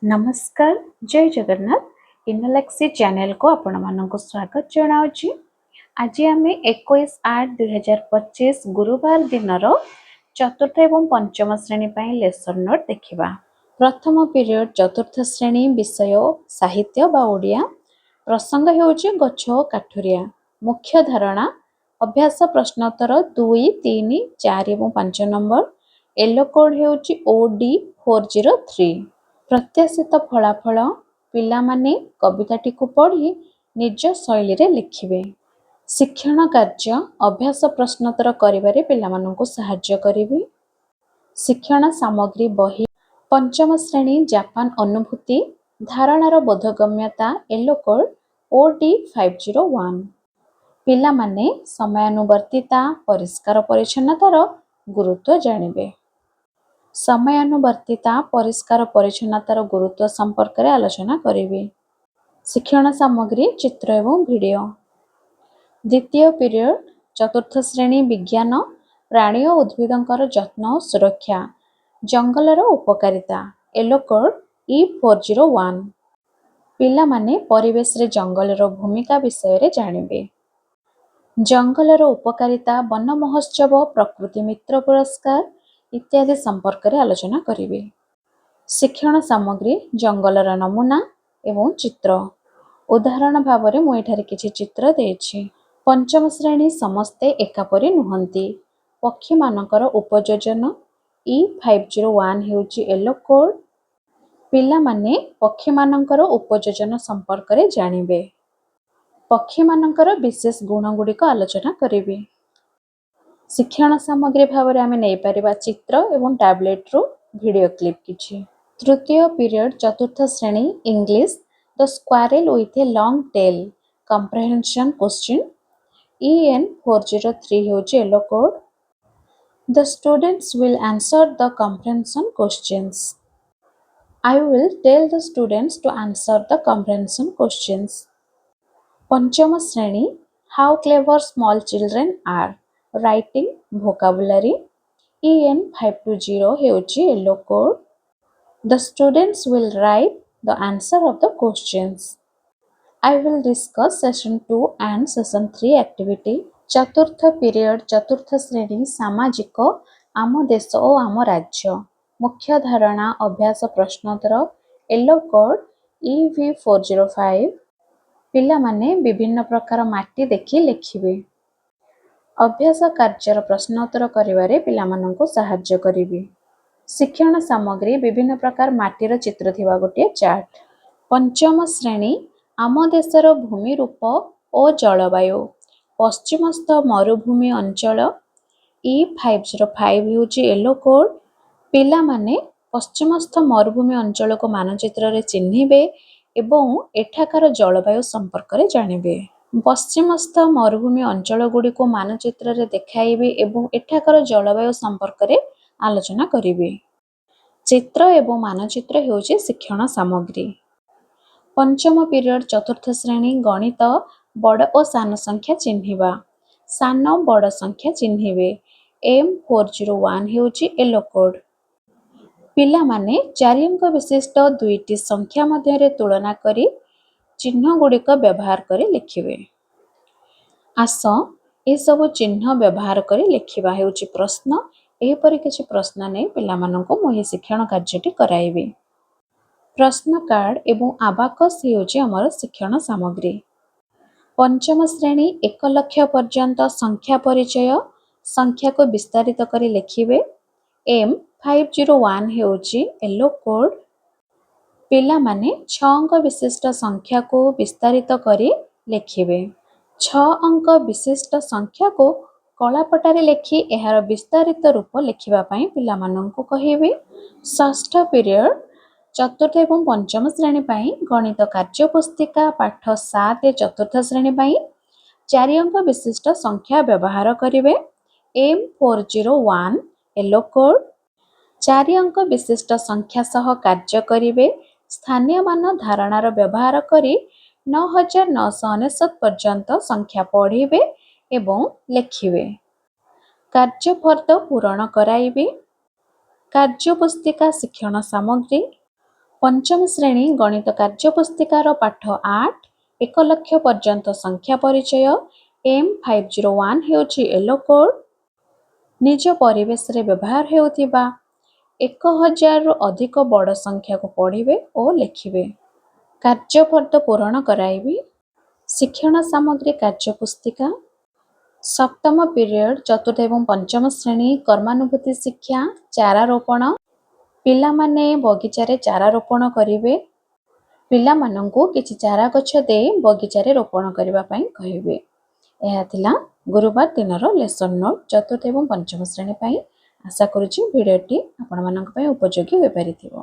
नमस्कार जय जगन्नाथ इनोलेक्सी चैनल को आपण मानक स्वागत जनावछि। आज आम 21/8/2025 गुरुवार दिन चतुर्थ एवं पंचम श्रेणी पर लेसन नोट देखा। प्रथम पीरियड चतुर्थ श्रेणी विषय साहित्य बा ओडिया। प्रसंग हेउछि गछ ओ काठुरिया। मुख्य धारणा अभ्यास प्रश्नोत्तर 2, 3, 4 एवं 5 नंबर। Yellow code हेउछि OD403। प्रत्याशित फलाफल पिलामाने कविताटी को पढ़ी निज शैली रे लिखिबे। शिक्षण कार्य अभ्यास प्रश्नोत्तर करिबारे पिलामानंकु सहाय्य करिवे। शिक्षण सामग्री बही पंचम श्रेणी जापान अनुभूति धारणार बोधगम्यता येलो कोड OD501। पिलामाने समयानुवर्तिता परिष्कार परिच्छन्नतार गुरुत्व जानिबे। समयानुवर्तिता परिष्कार परिच्छन्नतार गुरुत्व संपर्क में आलोचना करेंगे। शिक्षण सामग्री चित्र एवं वीडियो। द्वितीय पीरियड चतुर्थ श्रेणी विज्ञान प्राणी और उद्भिदर जत्न और सुरक्षा जंगलर उपकारिता येलो कोड E401। पिला माने परिवेश रे जंगलर भूमिका विषय रे जानिबे। जंगलर उपकारिता वन महोत्सव प्रकृति मित्र पुरस्कार इत्यादि संपर्क में आलोचना करेंगे। शिक्षण सामग्री जंगलर नमूना एवं चित्र। उदाहरण भाव में मुझे किसी चित्र देछि। पंचम श्रेणी समस्ते एकापरी नुहंती। पक्षी मानकर उपयोजन E501 हेउछि येलो कोड। पिला माने पक्षी मानकर उपयोजन संपर्क में जानिबे। पक्षी मानकर विशेष गुण गुड़िक आलोचना करेंगे। शिक्षण सामग्री भाव में आम नहीं पारिबा चित्र एवं टैबलेट रो वीडियो क्लिप किछि। तृतीय पीरियड चतुर्थ श्रेणी English the squirrel with a long tail comprehension question EN403 हेउछि yellow code. The students will answer the comprehension questions. I will tell the students to answer the comprehension questions. पंचम श्रेणी how clever small children are writing vocabulary EN520 हेउछि yellow code. The students will write the answer of the questions. I will discuss session 2 and session 3 activity. चतुर्थ period चतुर्थ श्रेणी सामाजिक आम देश और आम राज्य। मुख्य धारणा अभ्यास प्रश्नोत्तर येलो कोड EV405। पिला माने विभिन्न प्रकार माटी देखि लिखिबे। अभ्यास कार्यर प्रश्नोत्तर करिवारे पिलामानंकु सहाय्य करिवे। शिक्षण सामग्री विभिन्न प्रकार माटीर चित्र थिबा गोटे चार्ट। पंचम श्रेणी आम देशर भूमि रूप और जलवायु। पश्चिमस्थ मरुभूमि अंचल E505 हेउछि येलो कोड। पिला माने पश्चिमस्थ मरुभूमि अंचल को मानचित्र रे चिन्हिबे एवं एठाकार जलवायु संपर्क रे जानिबे। पश्चिमस्थ मरुभूमि अंचल गुड़ी को मानचित्र रे देखाइबे एवं एठाकर जलवायु संपर्क रे आलोचना करिवे। चित्र एवं मानचित्र हेउछि शिक्षण सामग्री। पंचम पीरियड चतुर्थ श्रेणी गणित बड़ और सान संख्या चिन्हिबा। सान बड़ संख्या चिन्हिबे। M401 हेउछि yellow code. पिला माने 4 अंक विशिष्ट दुईटी संख्या मध्य रे तुलना करी चिन्ह गुड़िक व्यवहार करी लिखिबे। आस ए सब चिन्ह व्यवहार करी लिखिबा हेउछि प्रश्न। एपरि किछि प्रश्न नै पिलामानंको मोहि शिक्षण कार्यटी कराइबे। प्रश्न कार्ड एवं आबाकस हेउछि हमर शिक्षण सामग्री। पंचम श्रेणी 1 लाख पर्यंत संख्या परिचय संख्या को विस्तारित करी लिखिबे। M501 हेउछि yellow code. पिला माने 6 अंक विशिष्ट संख्या को विस्तारित करी लिखिबे। 6 अंक विशिष्ट संख्या को कलापटारे लिखि एहार विस्तारित रूप लिखिबा पई पिलामानंकु कहिबे। षष्ठ पीरियड चतुर्थ एवं पंचम श्रेणी पई गणित कार्य पुस्तिका पाठ 7 चतुर्थ श्रेणी पई 4 अंक विशिष्ट संख्या व्यवहार करिवे। M401 yellow code. 4 अंक विशिष्ट संख्या सह कार्य करिवे। स्थानीय मान धारणार व्यवहार करी 9999 पर्यंत संख्या पढ़िबे एवं लिखिबे। कार्यफर्द पूरण कराइबे। कार्यपुस्तिका शिक्षण सामग्री ପଞ୍ଚମ ଶ୍ରେଣୀ ଗଣିତ କାର୍ଯ୍ୟପୁସ୍ତିକାର ପାଠ 8 1 ଲକ୍ଷ ପର୍ଯ୍ୟନ୍ତ ସଂଖ୍ୟା ପରିଚୟ M501 ହେଉଛି ୟେଲୋ କୋଡ୍। ନିଜ ପରିବେଶରେ ବ୍ୟବହାର ହେଉଥିବା 1000ରୁ ଅଧିକ ବଡ଼ ସଂଖ୍ୟାକୁ ପଢ଼ିବେ ଓ ଲେଖିବେ। କାର୍ଯ୍ୟଫର୍ଦ୍ଦ ପୂରଣ କରାଇବି। ଶିକ୍ଷଣ ସାମଗ୍ରୀ କାର୍ଯ୍ୟପୁସ୍ତିକା ସପ୍ତମ ପିରିୟଡ଼ ଚତୁର୍ଥ ଏବଂ ପଞ୍ଚମ ଶ୍ରେଣୀ କର୍ମାନୁଭୂତି ଶିକ୍ଷା ଚାରା ରୋପଣ। ପିଲାମାନେ ବଗିଚାରେ ଚାରା ରୋପଣ କରିବେ। ପିଲାମାନଙ୍କୁ କିଛି ଚାରା ଗଛ ଦେଇ ବଗିଚାରେ ରୋପଣ କରିବା ପାଇଁ କହିବେ। ଏହା ଥିଲା ଗୁରୁବାର ଦିନର ଲେସନ୍ ନୋଟ୍ ଚତୁର୍ଥ ଏବଂ ପଞ୍ଚମ ଶ୍ରେଣୀ ପାଇଁ। ଆଶା କରୁଛି ଭିଡ଼ିଓଟି ଆପଣମାନଙ୍କ ପାଇଁ ଉପଯୋଗୀ ହୋଇପାରିଥିବ।